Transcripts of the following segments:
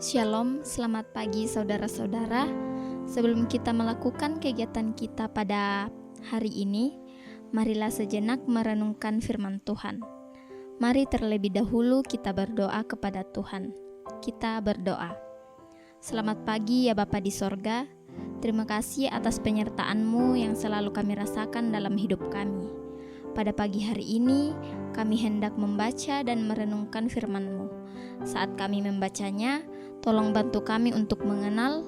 Shalom, selamat pagi saudara-saudara. Sebelum kita melakukan kegiatan kita pada hari ini, marilah sejenak merenungkan firman Tuhan. Mari terlebih dahulu kita berdoa kepada Tuhan. Kita berdoa. Selamat pagi ya Bapa di sorga. Terima kasih atas penyertaan-Mu yang selalu kami rasakan dalam hidup kami. Pada pagi hari ini, kami hendak membaca dan merenungkan firman-Mu. Saat kami membacanya, tolong bantu kami untuk mengenal,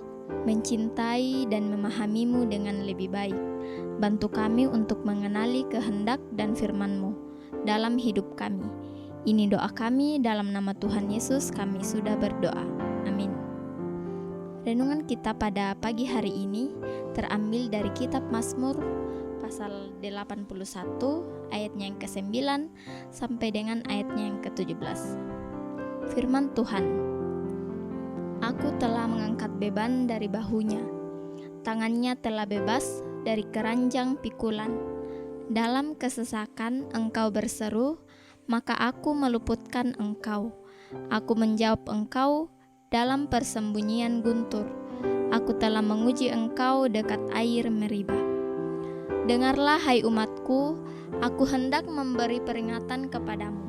mencintai, dan memahami-Mu dengan lebih baik. Bantu kami untuk mengenali kehendak dan firman-Mu dalam hidup kami. Ini doa kami dalam nama Tuhan Yesus kami sudah berdoa. Amin. Renungan kita pada pagi hari ini terambil dari kitab Mazmur pasal 81 ayatnya yang ke-9 sampai dengan ayatnya yang ke-17. Firman Tuhan, Aku telah mengangkat beban dari bahunya, tangannya telah bebas dari keranjang pikulan. Dalam kesesakan engkau berseru, maka aku meluputkan engkau. Aku menjawab engkau dalam persembunyian guntur. Aku telah menguji engkau dekat air Meribah. Dengarlah hai umatku, aku hendak memberi peringatan kepadamu.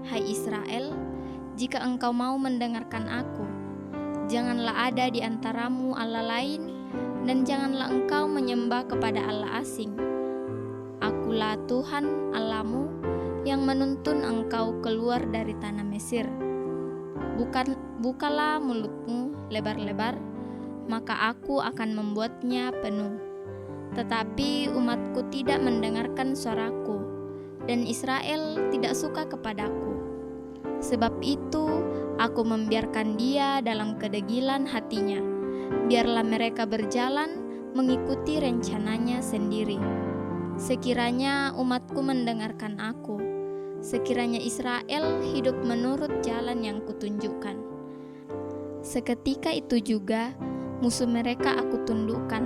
Hai Israel, jika engkau mau mendengarkan aku, janganlah ada di antaramu Allah lain, dan janganlah engkau menyembah kepada Allah asing. Akulah Tuhan Allahmu yang menuntun engkau keluar dari tanah Mesir. Bukalah mulutmu lebar-lebar, maka aku akan membuatnya penuh. Tetapi umatku tidak mendengarkan suaraku, dan Israel tidak suka kepadaku. Sebab itu aku membiarkan dia dalam kedegilan hatinya. Biarlah mereka berjalan mengikuti rencananya sendiri. Sekiranya umatku mendengarkan aku, sekiranya Israel hidup menurut jalan yang kutunjukkan. Seketika itu juga musuh mereka aku tundukkan,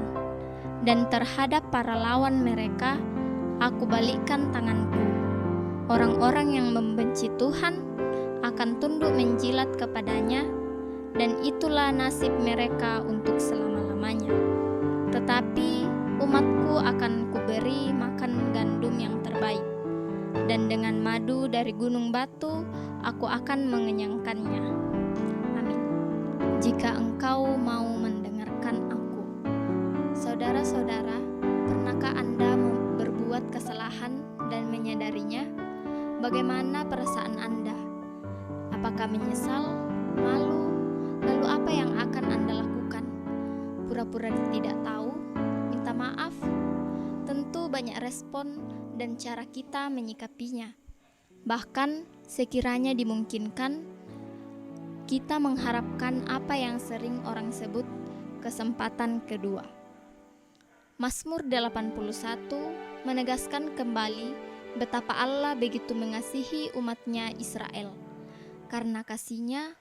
dan terhadap para lawan mereka aku balikkan tanganku. Orang-orang yang membenci Tuhan akan tunduk menjilat kepadanya, dan itulah nasib mereka untuk selama-lamanya. Tetapi umatku akan kuberi makan gandum yang terbaik, dan dengan madu dari gunung batu aku akan mengenyangkannya. Amin. Jika engkau mau mendengarkan aku. Saudara-saudara, pernahkah Anda berbuat kesalahan dan menyadarinya? Bagaimana perasaan Anda? Apakah menyesal, malu, lalu apa yang akan Anda lakukan? Pura-pura tidak tahu, minta maaf? Tentu banyak respon dan cara kita menyikapinya. Bahkan sekiranya dimungkinkan, kita mengharapkan apa yang sering orang sebut kesempatan kedua. Mazmur 81 menegaskan kembali betapa Allah begitu mengasihi umatnya Israel. Karena kasih-Nya,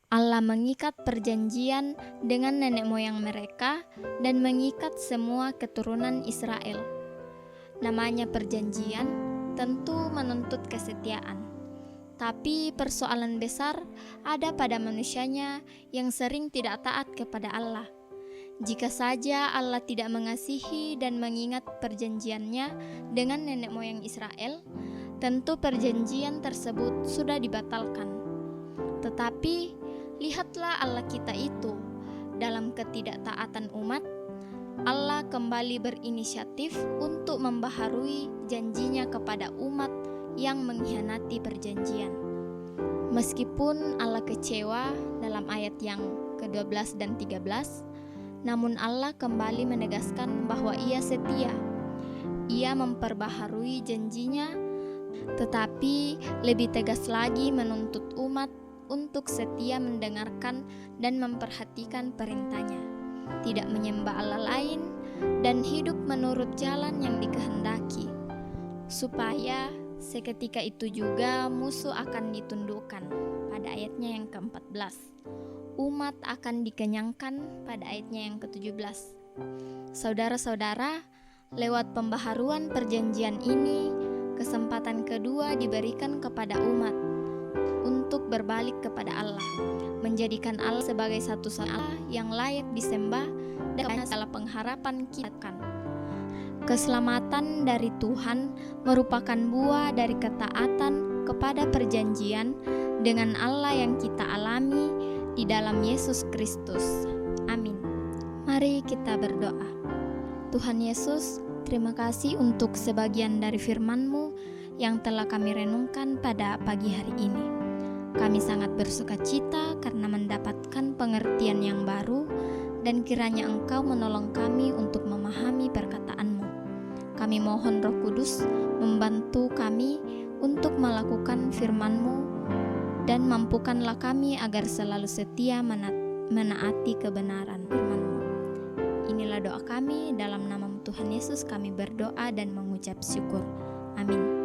Allah mengikat perjanjian dengan nenek moyang mereka dan mengikat semua keturunan Israel. Namanya perjanjian tentu menuntut kesetiaan. Tapi persoalan besar ada pada manusianya yang sering tidak taat kepada Allah. Jika saja Allah tidak mengasihi dan mengingat perjanjiannya dengan nenek moyang Israel, tentu perjanjian tersebut sudah dibatalkan. Tetapi lihatlah Allah kita itu, dalam ketidaktaatan umat, Allah kembali berinisiatif untuk membaharui janjinya kepada umat yang mengkhianati perjanjian. Meskipun Allah kecewa dalam ayat yang ke-12 dan 13, namun Allah kembali menegaskan bahwa Ia setia. Ia memperbaharui janjinya, tetapi lebih tegas lagi menuntut umat untuk setia mendengarkan dan memperhatikan perintah-Nya, tidak menyembah Allah lain, dan hidup menurut jalan yang dikehendaki, supaya seketika itu juga musuh akan ditundukkan pada ayatnya yang ke-14. Umat akan dikenyangkan pada ayatnya yang ke-17. Saudara-saudara, lewat pembaharuan perjanjian ini, kesempatan kedua diberikan kepada umat untuk untuk berbalik kepada Allah, menjadikan Allah sebagai satu-satunya Allah yang layak disembah dan segala pengharapan kita kan. Keselamatan dari Tuhan merupakan buah dari ketaatan kepada perjanjian dengan Allah yang kita alami di dalam Yesus Kristus. Amin. Mari kita berdoa. Tuhan Yesus, terima kasih untuk sebagian dari firman-Mu yang telah kami renungkan pada pagi hari ini. Kami sangat bersukacita karena mendapatkan pengertian yang baru, dan kiranya Engkau menolong kami untuk memahami perkataan-Mu. Kami mohon Roh Kudus membantu kami untuk melakukan firman-Mu, dan mampukanlah kami agar selalu setia menaati kebenaran firman-Mu. Inilah doa kami, dalam nama Tuhan Yesus kami berdoa dan mengucap syukur. Amin.